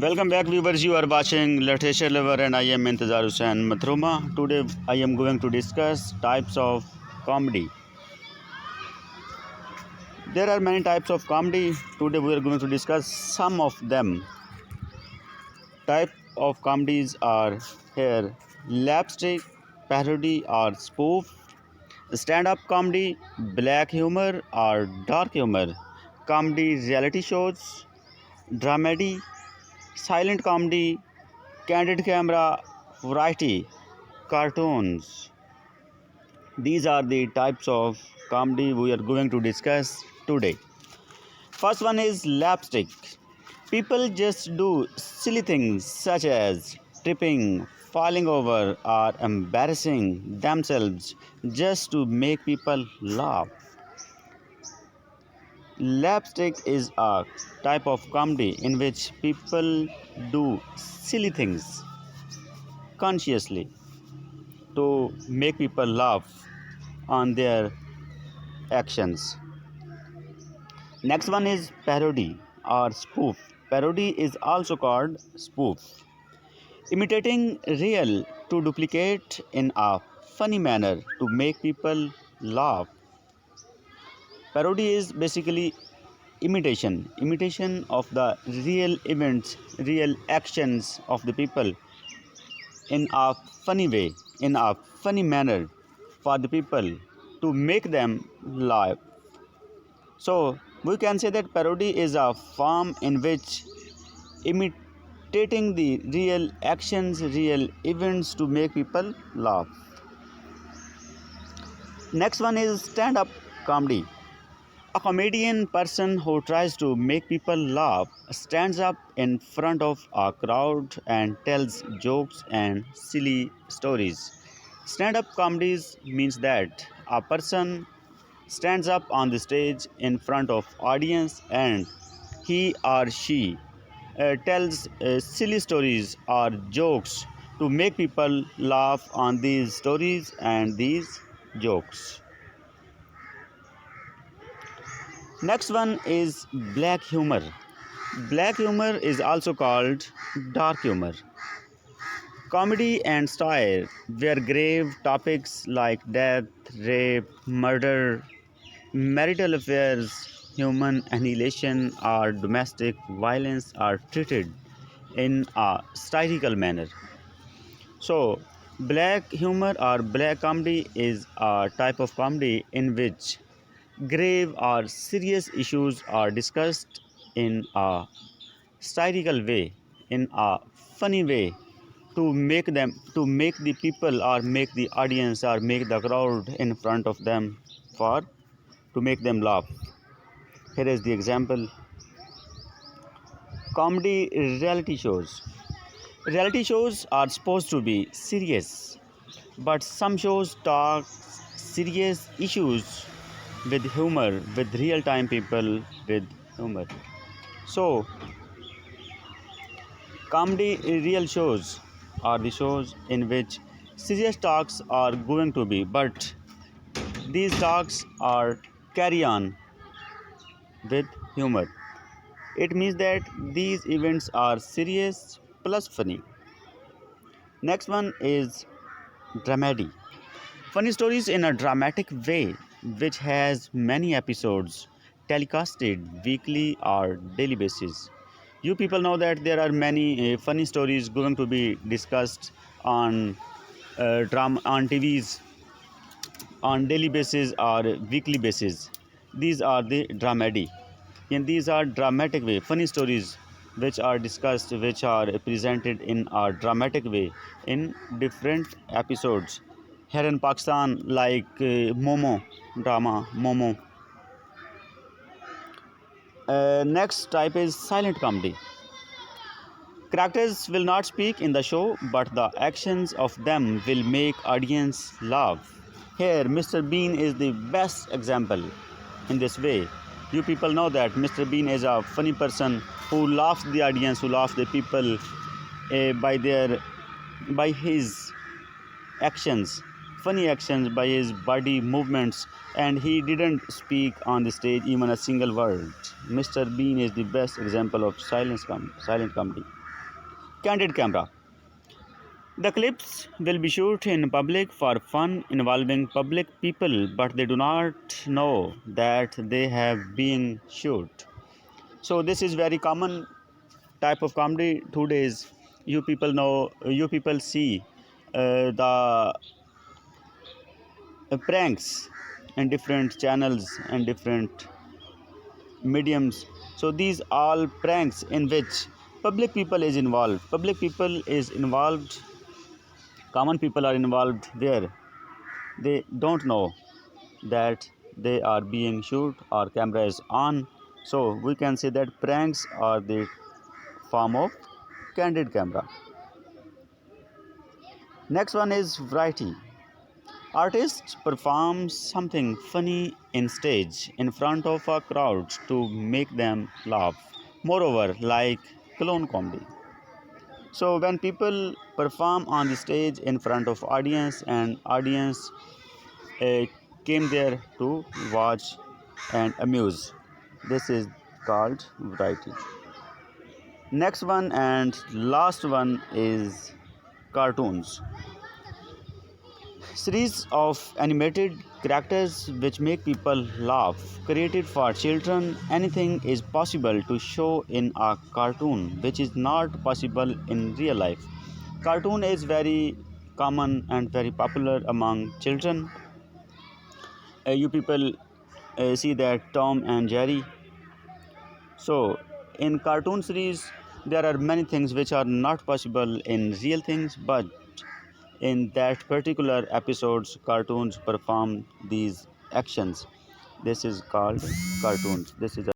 Welcome back, viewers. You are watching Literature Lover, and I am Intezar Hussain Mathruma. Today, I am going to discuss types of comedy. There are many types of comedy. Today, we are going to discuss some of them. Type of comedies are here: slapstick, parody or spoof, stand-up comedy, black humor or dark humor, comedy reality shows, dramedy, silent comedy, candid camera, variety, cartoons. These are the types of comedy we are going to discuss today. First one is slapstick. People just do silly things such as tripping, falling over, or embarrassing themselves just to make people laugh. Slapstick is a type of comedy in which people do silly things consciously to make people laugh on their actions. Next one is parody or spoof. Parody is also called spoof. Imitating real to duplicate in a funny manner to make people laugh. Parody is basically imitation of the real events, real actions of the people in a funny way, in a funny manner for the people to make them laugh. So we can say that parody is a form in which imitating the real actions, real events to make people laugh. Next one is stand-up comedy. A comedian person who tries to make people laugh stands up in front of a crowd and tells jokes and silly stories. Stand-up comedies means that a person stands up on the stage in front of audience and he or she tells silly stories or jokes to make people laugh on these stories and these jokes. Next one is black humor. Black humor is also called dark humor. Comedy and style where grave topics like death, rape, murder, marital affairs, human annihilation, or domestic violence are treated in a satirical manner. So, black humor or black comedy is a type of comedy in which grave or serious issues are discussed in a satirical way, in a funny way to make the people or make the audience or make the crowd in front of them for to make them laugh. Here is the example: comedy reality shows. Reality shows are supposed to be serious, but some shows talk serious issues with humor, with real time people with humor. So, comedy real shows are the shows in which serious talks are going to be, but these talks are carry on with humor. It means that these events are serious plus funny. Next one is dramedy. Funny stories in a dramatic way, which has many episodes telecasted weekly or daily basis. You people know that there are many funny stories going to be discussed on drama on TVs on daily basis or weekly basis. These are the dramedy, and these are dramatic way funny stories which are discussed, which are presented in a dramatic way in different episodes. Here in Pakistan, like Momo drama, Momo. Next type is silent comedy. Characters will not speak in the show, but the actions of them will make audience laugh. Here, Mr. Bean is the best example in this way. You people know that Mr. Bean is a funny person who laughs the audience, who laughs the people by his actions, funny actions, by his body movements, and he didn't speak on the stage even a single word. Mr. Bean is the best example of silent comedy. Candid camera. The clips will be shot in public for fun involving public people, but they do not know that they have been shot. So this is very common type of comedy today's. You people know, you people see the pranks in different channels and different mediums. So these all pranks in which public people is involved. Public people is involved. Common people are involved there. They don't know that they are being shoot or camera is on. So we can say that pranks are the form of candid camera. Next one is variety. Artists perform something funny in stage in front of a crowd to make them laugh. Moreover, like clown comedy. So when people perform on the stage in front of audience and audience uh, came there to watch and amuse, this is called variety. Next one and last one is cartoons. Series of animated characters which make people laugh. Created for children, anything is possible to show in a cartoon which is not possible in real life. Cartoon is very common and very popular among children. You people see that Tom and Jerry. So in cartoon series there are many things which are not possible in real things, but in that particular episodes cartoons perform these actions. This is called cartoons. This is